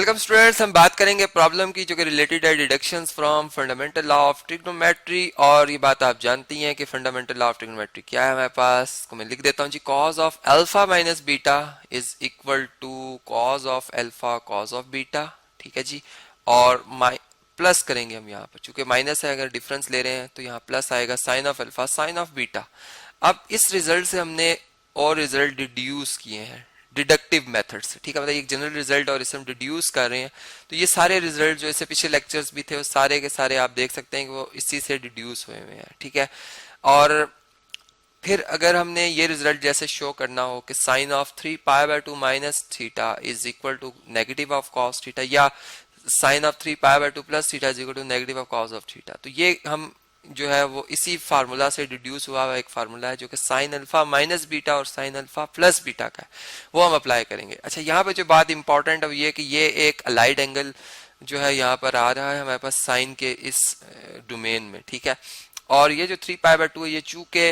Welcome students, हम बात करेंगे प्रॉब्लम की जो कि रिलेटेड है deductions from fundamental law of trigonometry. और ये बात आप जानती हैं कि फंडामेंटल लॉ ऑफ ट्रिग्नोमेट्री क्या है हमारे पास। को मैं लिख देता हूं जी, cos of alpha minus beta is equal to cos of alpha cos of beta. ठीक है जी। और प्लस करेंगे हम यहाँ पर, चूंकि माइनस है, अगर डिफरेंस ले रहे हैं तो यहाँ प्लस आएगा sine of alpha sine of beta. अब इस रिजल्ट से हमने और रिजल्ट डिड्यूस किए हैं डिडक्टिव मेथड से। ठीक है, मतलब एक जनरल रिजल्ट और इसे हम डिड्यूस कर रहे हैं। तो ये सारे रिजल्ट जो इससे पिछले लेक्चर्स भी थे वो सारे के सारे आप देख सकते हैं कि वो इसी से डिड्यूस हुए हुए हैं। ठीक है, और फिर अगर हमने ये रिजल्ट जैसे शो करना हो कि sine of 3π/2 minus theta is equal to negative of cos theta, या sine of 3π/2 plus theta is equal to negative of cos of theta, तो ये हम जो है वो इसी फार्मूला से डिड्यूस हुआ एक फार्मूला है जो कि साइन अल्फा माइनस बीटा और साइन अल्फा प्लस बीटा का है, वो हम अप्लाई करेंगे। अच्छा, यहाँ पे जो बात इंपॉर्टेंट है ये कि ये एक अलाइड एंगल जो है यहाँ पर आ रहा है हमारे पास साइन के इस डोमेन में। ठीक है, और ये जो 3π/2 है ये चूंकि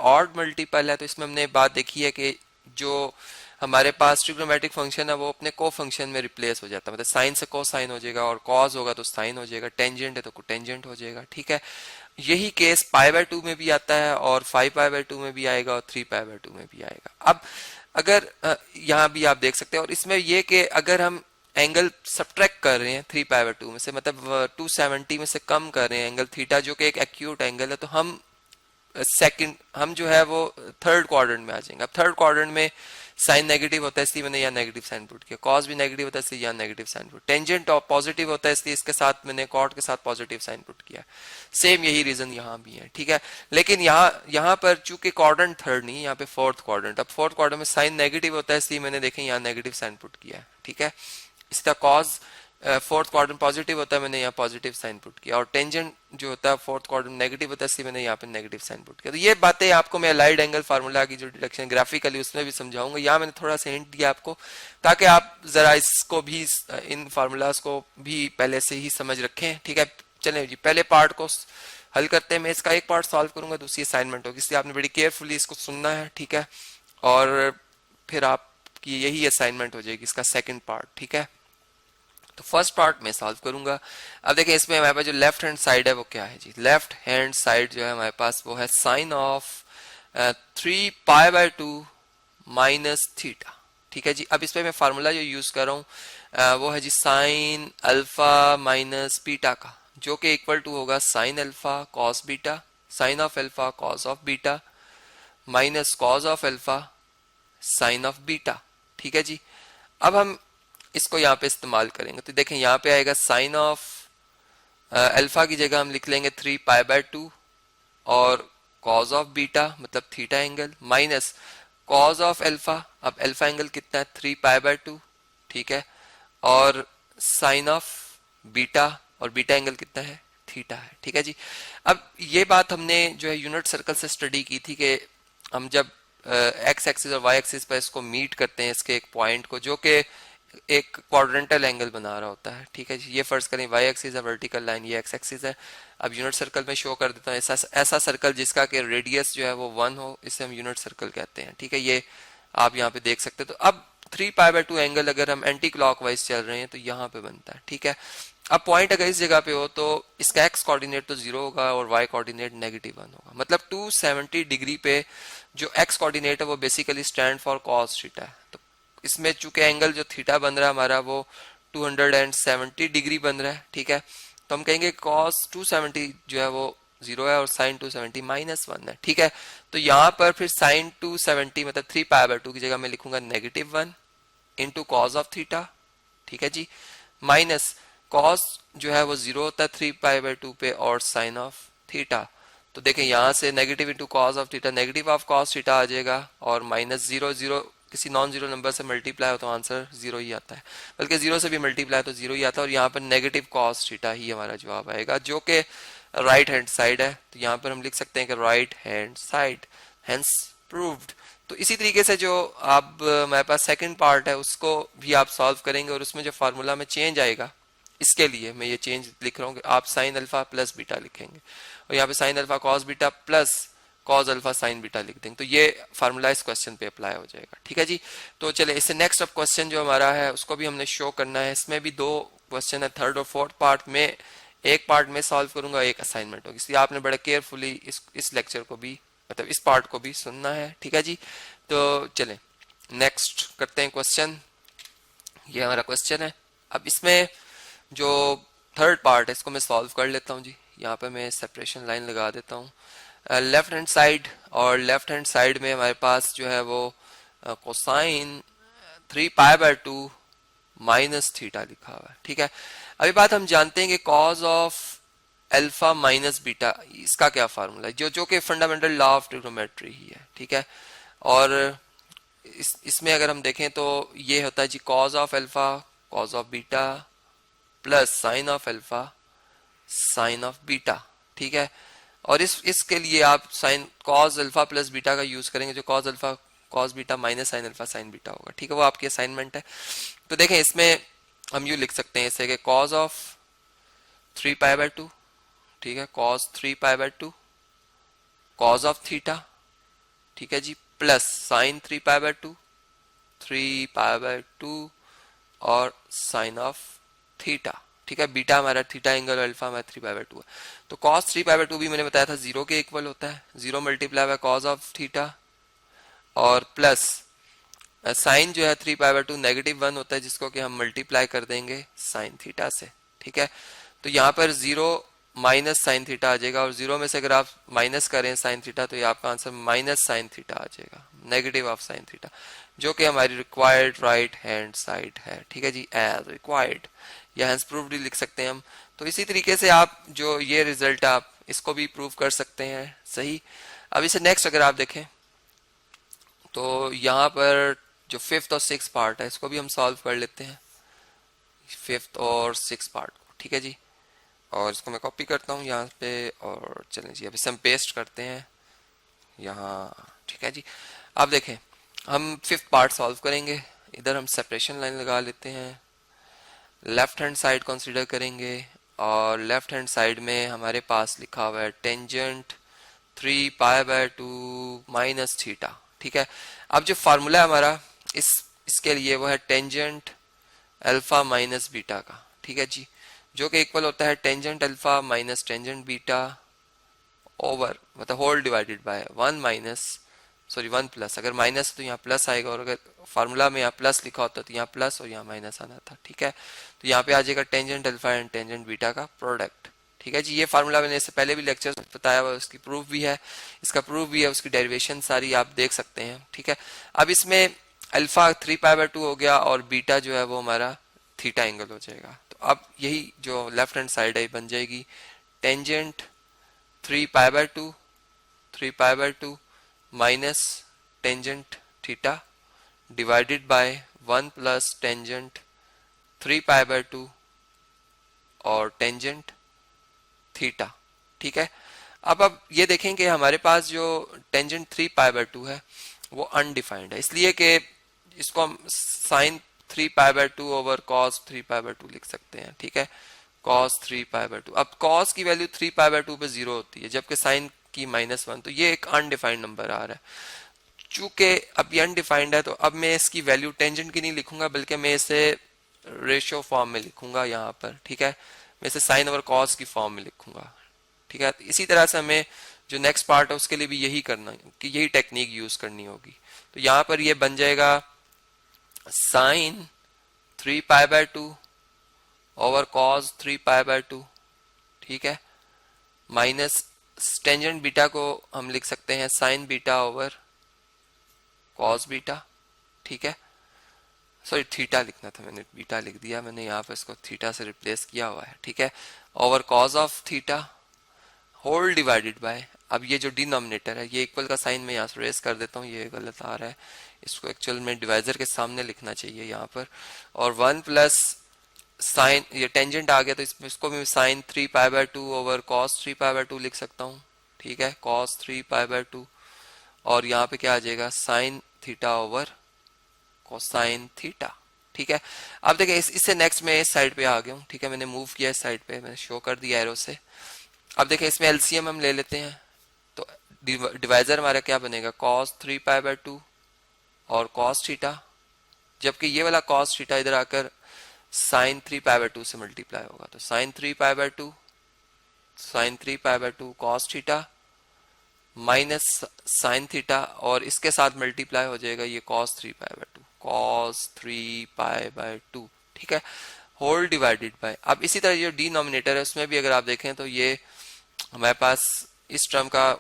ऑड मल्टीपल है, तो इसमें हमने बात देखी है कि जो हमारे पास ट्रिग्नोमेट्रिक फंक्शन है वो अपने को फंक्शन में रिप्लेस हो जाता है, मतलब साइन से कोसाइन हो जाएगा और कॉस होगा तो साइन हो जाएगा, टेंजेंट है तो कोटेंजेंट हो जाएगा। ठीक है, यही केस π/2 में भी आता है और 5π/2 में भी आएगा और 3π/2 में भी आएगा। अब अगर यहाँ भी आप देख सकते हैं, और इसमें यह कि अगर हम एंगल सब्ट्रैक्ट कर रहे हैं 3π/2 में से, मतलब 270 में से कम कर रहे हैं एंगल थीटा जो कि एक एक्यूट एंगल है, तो हम जो है वो थर्ड क्वाड्रेंट में आ जाएंगे। अब थर्ड क्वाड्रेंट में साइन नेगेटिव होता है इसलिए मैंने यहाँ नेगेटिव साइन पुट किया, कॉस भी नेगेटिव होता है इसलिए यहाँ नेगेटिव साइन पुट, टेंजेंट और पॉजिटिव होता है इसलिए इसके साथ मैंने कॉट के साथ पॉजिटिव साइन पुट किया। सेम यही रीजन यहाँ भी है। ठीक है, लेकिन यहाँ पर चूंकि क्वाड्रेंट थर्ड नहीं, यहाँ पे फोर्थ क्वाड्रेंट, अब फोर्थ क्वाड्रेंट में साइन नेगेटिव होता है इसलिए मैंने देखें यहाँ नेगेटिव साइन पुट किया है। ठीक है, इसी तरह कॉस फोर्थ क्वाड्रेंट पॉजिटिव होता है, मैंने यहाँ पॉजिटिव साइन पुट किया, और टेंजेंट जो होता है फोर्थ क्वाड्रेंट नेगेटिव होता है इसलिए मैंने यहाँ पे नेगेटिव साइन पुट किया। तो ये बातें आपको मैं अलाइड एंगल फार्मूला की जो डिडक्शन ग्राफिकली उसमें भी समझाऊंगा। यहाँ मैंने थोड़ा सा हिंट दिया आपको ताकि आप जरा इसको भी, इन फार्मूलाज को भी पहले से ही समझ रखें। ठीक है, चलें जी, पहले पार्ट को हल करते हैं। मैं इसका एक पार्ट सॉल्व करूंगा, दूसरी असाइनमेंट होगी, इसलिए आपने बड़ी केयरफुली इसको सुनना है। ठीक है, और फिर आपकी यही असाइनमेंट हो जाएगी इसका सेकेंड पार्ट। ठीक है, तो फर्स्ट पार्ट में सॉल्व करूंगा। अब देखिए इसमें हमारे पास जो लेफ्ट हैंड साइड है वो क्या है जी, लेफ्ट हैंड साइड जो है हमारे पास वो है साइन ऑफ 3π/2 माइनस थीटा। ठीक है जी, अब इस पे मैं फार्मूला जो यूज कर रहा हूँ वो है जी साइन अल्फा माइनस बीटा का, जो कि इक्वल टू होगा sine alpha cos beta, sine of alpha cos of beta minus cos of alpha sine of beta. ठीक है जी, अब हम इसको यहाँ पे इस्तेमाल करेंगे तो देखें यहाँ पे आएगा साइन ऑफ अल्फा की जगह हम लिख लेंगे 3π/2 और कॉज ऑफ बीटा मतलब theta angle minus cos of alpha, अब अल्फा एंगल कितना है 3π/2। ठीक है, और साइन ऑफ बीटा, और बीटा एंगल कितना है थीटा है। ठीक है जी, अब ये बात हमने जो है यूनिट सर्कल से स्टडी की थी कि हम जब एक्स एक्सिस और वाई एक्सिस पर इसको मीट करते हैं इसके एक पॉइंट को जो कि एक क्वाड्रेंटल एंगल बना रहा होता है। ठीक है जी, ये फर्ज करें वाई एक्सिस है वर्टिकल लाइन, ये एक्स एक्सिस है। अब यूनिट सर्कल में शो कर देता हूँ ऐसा सर्कल जिसका कि रेडियस जो है वो 1 हो, इसे हम यूनिट सर्कल कहते हैं। ठीक है, ये आप यहाँ पे देख सकते हैं। तो अब 3π/2 एंगल अगर हम एंटी क्लॉकवाइज चल रहे हैं तो यहाँ पे बनता है। ठीक है, अब पॉइंट अगर इस जगह पे हो तो इसका एक्स कोऑर्डिनेट तो 0 होगा और वाई कोऑर्डिनेट -1 होगा, मतलब 270 डिग्री पे जो एक्स कोऑर्डिनेट है वो basically stand for cos theta है। तो इसमें चूंकि एंगल जो थीटा बन रहा है हमारा वो 270 डिग्री बन रहा है। ठीक है, तो हम कहेंगे cos 270 जो है वो 0 है और sin 270 -1 है। ठीक है, तो यहाँ पर फिर sin 270 मतलब 3π/2 की जगह मैं लिखूंगा -1 इंटू कॉस ऑफ थीटा। ठीक है जी, माइनस cos जो है वो 0 होता है 3π/2 पे और sin ऑफ थीटा। तो देखें यहाँ से negative into cos of theta, negative of cos theta आ जाएगा और -0 किसी नॉन जीरो नंबर से मल्टीप्लाई हो तो आंसर 0 ही आता है, बल्कि 0 से भी मल्टीप्लाई तो 0 ही आता है, और यहाँ पर नेगेटिव कॉस थीटा ही हमारा जवाब आएगा जो कि राइट हैंड साइड है। तो यहाँ पर हम लिख सकते हैं कि right hand side, hence proved. तो इसी तरीके से जो आप हमारे पास सेकंड पार्ट है उसको भी आप सॉल्व करेंगे, और उसमें जो फार्मूला में चेंज आएगा इसके लिए मैं ये चेंज लिख रहा हूँ कि आप साइन अल्फा प्लस बीटा लिखेंगे, और यहाँ पे sign alpha cos beta plus cos alpha sine beta लिख देंगे, तो ये फार्मूला इस क्वेश्चन पे अप्लाई हो जाएगा। ठीक है जी। तो चले इससे नेक्स्ट अब क्वेश्चन जो हमारा है उसको भी हमने शो करना है। इसमें भी दो क्वेश्चन है, थर्ड और फोर्थ पार्ट में। एक पार्ट में सॉल्व करूंगा, एक असाइनमेंट होगी, इसलिए आपने बड़े केयरफुली इस लेक्चर को भी मतलब इस पार्ट को भी सुनना है। ठीक है जी। तो चलें नेक्स्ट करते हैं क्वेश्चन। ये हमारा क्वेश्चन है। अब इसमें जो थर्ड पार्ट है इसको मैं सॉल्व कर लेता हूँ जी। यहाँ पे मैं सेपरेशन लाइन लगा देता हूँ लेफ्ट हैंड साइड, और लेफ्ट हैंड साइड में हमारे पास जो है वो कोसाइन 3π/2 माइनस थीटा लिखा हुआ है। ठीक है। अभी बात हम जानते हैं कि cause of alpha minus beta, इसका क्या फार्मूला है, जो कि फंडामेंटल लॉ ऑफ ट्रिग्नोमेट्री ही है। ठीक है। और इसमें अगर हम देखें तो ये होता है जी cos of alpha cos of beta plus sine of alpha sine of beta. ठीक है। और इसके लिए आप sine cos alpha plus beta का यूज करेंगे, जो cos alpha cos beta minus sine alpha sine beta होगा। ठीक है। वो आपकी असाइनमेंट है। तो देखें इसमें हम यू लिख सकते हैं इसे कि कॉज ऑफ 3π/2, ठीक है, कॉज 3π/2 कॉज ऑफ थीटा, ठीक है जी, प्लस साइन 3π/2 3π/2 और साइन ऑफ थीटा। ठीक है। बीटा हमारा थीटा एंगल, अल्फा हमारा 3π/2 है। तो cos 3π/2 भी मैंने बताया था 0 के इक्वल होता है, 0 multiply by cos of theta, और प्लस साइन जो है 3π/2 -1 होता है, जिसको कि हम मल्टीप्लाई कर देंगे साइन थीटा से। ठीक है। तो यहाँ पर 0 माइनस साइन थीटा आ जाएगा, और 0 में से अगर आप माइनस करें साइन थीटा तो ये आपका आंसर माइनस साइन थीटा आ जाएगा, नेगेटिव ऑफ साइन थीटा, जो कि हमारी रिक्वायर्ड राइट हैंड साइड है। ठीक है जी, एज रिक्वायर्ड या हैंस प्रूव्ड लिख सकते हैं हम। तो इसी तरीके से आप जो ये रिजल्ट आप इसको भी प्रूव कर सकते हैं। सही। अब इसे नेक्स्ट अगर आप देखें तो यहाँ पर जो फिफ्थ और सिक्स पार्ट है इसको भी हम सॉल्व कर लेते हैं, फिफ्थ और सिक्स पार्ट को। ठीक है जी। और इसको मैं कॉपी करता हूँ यहाँ पे, और चलें जी अब इसे हम पेस्ट करते हैं यहाँ। ठीक है जी। अब देखें हम फिफ्थ पार्ट सॉल्व करेंगे। इधर हम सेपरेशन लाइन लगा लेते हैं, लेफ्ट हैंड साइड कंसीडर करेंगे, और लेफ्ट हैंड साइड में हमारे पास लिखा हुआ है टेंजेंट 3π/2 माइनस थीटा। ठीक है। अब जो फार्मूला है हमारा इसके लिए वो है टेंजेंट अल्फा माइनस बीटा का। ठीक है जी, जो कि इक्वल होता है tangent alpha minus tangent beta over मतलब होल डिवाइडेड बाय 1 प्लस, अगर माइनस तो यहाँ प्लस आएगा, और अगर फार्मूला में यहाँ प्लस लिखा होता तो यहाँ प्लस और यहाँ माइनस आना था। ठीक है। तो यहाँ पे आ जाएगा tangent alpha and tangent beta का प्रोडक्ट। ठीक है जी। ये फार्मूला मैंने इससे पहले भी लेक्चर बताया हुआ, उसकी प्रूफ भी है, इसका प्रूफ भी है, उसकी डेरिवेशन सारी आप देख सकते हैं। ठीक है। अब इसमें अल्फा 3π/2 हो गया, और बीटा जो है वो हमारा थीटा एंगल हो जाएगा। तो अब यही जो लेफ्ट हैंड साइड है बन जाएगी tangent 3π/2 minus tangent theta divided by 1 plus tangent 3π/2 और टेंजेंट थीटा। ठीक है। अब ये देखें कि हमारे पास जो टेंजेंट 3π/2 है वो अनडिफाइंड है, इसलिए कि इसको हम साइन 3π/2 ओवर कॉस 3π/2 लिख सकते हैं। ठीक है। कॉस 3π/2, अब कॉस की वैल्यू 3π/2 पे 0 होती है, जबकि साइन की -1, तो ये एक अनडिफाइंड नंबर आ रहा है। चूंकि अब ये अनडिफाइंड है तो अब मैं इसकी वैल्यू टेंजेंट की नहीं लिखूंगा, बल्कि मैं इसे रेशियो फॉर्म में लिखूंगा यहाँ पर। ठीक है। मैं इसे साइन ओवर कॉस की फॉर्म में लिखूंगा। ठीक है। इसी तरह से हमें जो नेक्स्ट पार्ट है उसके लिए भी यही करना है कि यही टेक्निक यूज करनी होगी। तो यहाँ पर ये बन जाएगा साइन 3π/2 ओवर कॉस 3π/2। ठीक है। माइनस टेंजेंट बीटा को हम लिख सकते हैं sign beta over cos beta. ठीक है। सॉरी थीटा लिखना था, मैंने बीटा लिख दिया, मैंने यहाँ पर इसको थीटा से रिप्लेस किया हुआ है। ठीक है। Over cos of theta whole divided by, अब ये जो डिनोमिनेटर है ये इक्वल का साइन में यहाँ से रेस कर देता हूँ, ये गलत आ रहा है, इसको एक्चुअल में डिवाइजर के सामने लिखना चाहिए यहाँ पर, और 1 प्लस साइन, ये टेंजेंट आ गया तो इसको मैं साइन 3π/2 ओवर कॉस 3π/2 लिख सकता हूँ। ठीक है। कॉस 3π/2, और यहाँ पे क्या आ जाएगा sine theta over cosine theta. ठीक है। अब देखिए इससे नेक्स्ट में इस साइड पे आ गया हूँ। ठीक है। मैंने मूव किया इस साइड पे, मैंने शो कर दिया एरो से। अब देखिए इसमें एलसीएम हम ले लेते हैं, तो डिवाइजर हमारा क्या बनेगा, cos 3 पाई बाय 2 और cos थीटा, जबकि ये वाला cos थीटा इधर आकर sin 3 पाई बाय 2 से मल्टीप्लाई होगा। तो sin 3 pi by 2 cos theta minus sine theta और इसके साथ मल्टीप्लाई हो जाएगा ये cos 3 पाई बाय 2 ठीक है, होल डिवाइडेड बाय। अब इसी तरह जो डिनोमिनेटर है उसमें भी अगर आप देखें तो ये हमारे पास इस टर्म का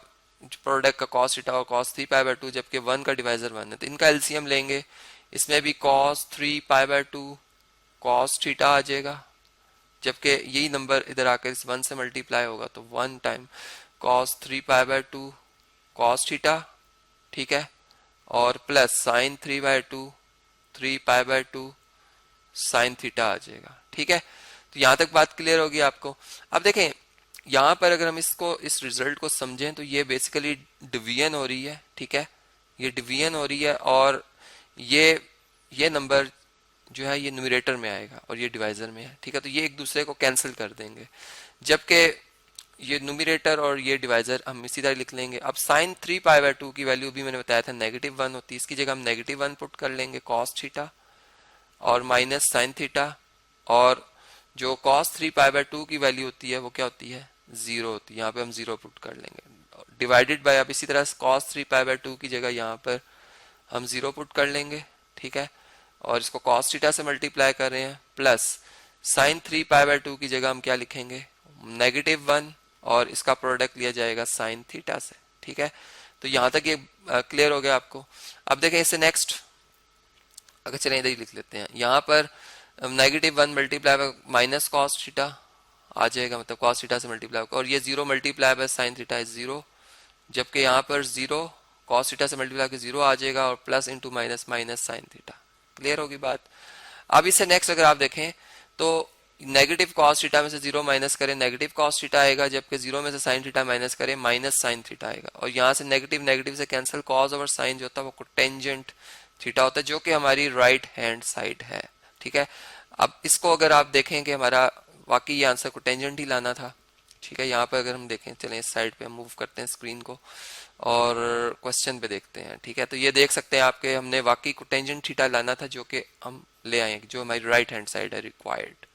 प्रोडक्ट का cos थीटा और cos 3 पाई बाय 2, जबकि 1 का डिवाइजर 1 है तो इनका एलसीएम लेंगे, इसमें भी cos 3 pi by 2 cos theta आ जाएगा, जबकि यही नंबर इधर आकर इस 1 से मल्टीप्लाई होगा तो 1 time cos 3 pi by 2 cos theta, ठीक है, और plus sine 3/2 3 pi by 2 sine theta आ जाएगा। ठीक है, तो यहां तक बात क्लियर होगी आपको। अब देखें यहां पर अगर हम इसको इस रिजल्ट को समझें तो ये बेसिकली डिवीजन हो रही है। ठीक है, ये डिवीजन हो रही है और ये नंबर जो है ये न्यूमरेटर में आएगा और ये डिवाइजर में है। ठीक है, तो ये एक दूसरे को कैंसिल कर देंगे, जबकि ये न्यूमरेटर और ये डिवाइजर हम इसी तरह लिख लेंगे। अब साइन 3 पाई बाय 2 की वैल्यू भी मैंने बताया था -1 होती है, इसकी जगह हम -1 पुट कर लेंगे cos थीटा और माइनस साइन थीटा, और जो cos 3 पाई बाय 2 की वैल्यू होती है वो क्या होती है, 0 होती है। यहाँ पे हम 0 पुट कर लेंगे, डिवाइडेड बाय, अब इसी तरह cos 3 पाई बाय 2 की जगह यहाँ पर हम 0 पुट कर लेंगे। ठीक है, और इसको cos थीटा से मल्टीप्लाई कर रहे हैं, प्लस साइन 3 पाई बाय 2 की जगह हम क्या लिखेंगे, -1, और इसका प्रोडक्ट लिया जाएगा साइन थीटा से। ठीक है, तो यहां तक ये क्लियर हो गया आपको। अब देखें इससे नेक्स्ट, अगर चलें इधर ही लिख लेते हैं, यहाँ पर -1 multiply by minus cos theta आ जाएगा, मतलब कॉस थीटा से मल्टीप्लाई होगा, और ये 0 multiply by sine theta is 0, जबकि यहाँ पर 0 कॉस थीटा से मल्टीप्लाई करके 0 आ जाएगा और plus into minus minus sine theta. Clear होगी बात। अब इससे नेक्स्ट अगर आप देखें तो नेगेटिव कॉस थीटा में से 0 माइनस करें नेगेटिव कॉस थीटा आएगा, जबकि 0 में से साइन थीटा माइनस करें माइनस साइन थीटा आएगा, और यहाँ से नेगेटिव नेगेटिव से कैंसिल, कॉस ओवर साइन जो होता है वो कोटेंजेंट थीटा होता है, जो कि हमारी राइट हैंड साइड है। ठीक है, अब इसको अगर आप देखें कि हमारा वाकई ये आंसर कोटेंजेंट ही लाना था। ठीक है, यहाँ पर अगर हम देखें, चलें इस साइड पे हम मूव करते हैं स्क्रीन को और क्वेश्चन पे देखते हैं। ठीक है, तो ये देख सकते हैं आपके हमने वाकई कोटेंजेंट थीटा लाना था, जो कि हम ले आए, जो हमारी राइट हैंड साइड है रिक्वायर्ड।